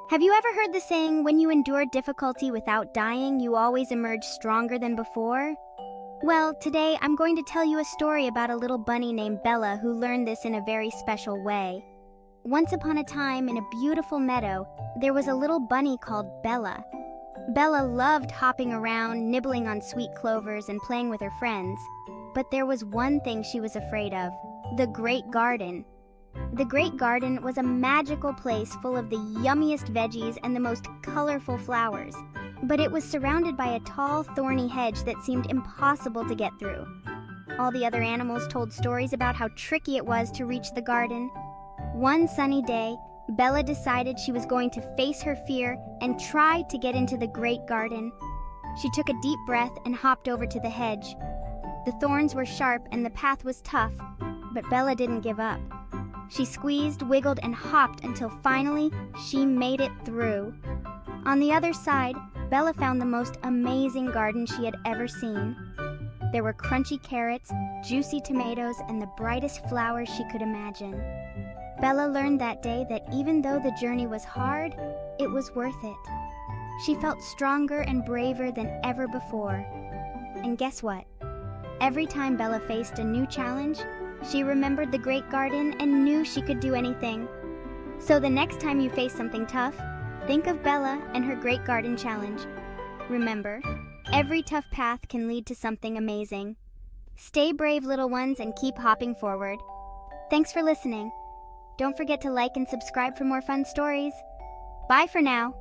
Have you ever heard the saying, when you endure difficulty without dying, you always emerge stronger than before? Well, today I'm going to tell you a story about a little bunny named Bella who learned this in a very special way. Once upon a time, in a beautiful meadow, there was a little bunny called Bella. Bella loved hopping around, nibbling on sweet clovers, and playing with her friends. But there was one thing she was afraid of: the Great Garden. The Great Garden was a magical place full of the yummiest veggies and the most colorful flowers. But it was surrounded by a tall, thorny hedge that seemed impossible to get through. All the other animals told stories about how tricky it was to reach the garden. One sunny day, Bella decided she was going to face her fear and try to get into the Great Garden. She took a deep breath and hopped over to the hedge. The thorns were sharp and the path was tough, but Bella didn't give up. She squeezed, wiggled, and hopped until finally she made it through. On the other side, Bella found the most amazing garden she had ever seen. There were crunchy carrots, juicy tomatoes, and the brightest flowers she could imagine. Bella learned that day that even though the journey was hard, it was worth it. She felt stronger and braver than ever before. And guess what? Every time Bella faced a new challenge, she remembered the Great Garden and knew she could do anything. So the next time you face something tough, think of Bella and her Great Garden challenge. Remember, every tough path can lead to something amazing. Stay brave, little ones, and keep hopping forward. Thanks for listening. Don't forget to like and subscribe for more fun stories. Bye for now.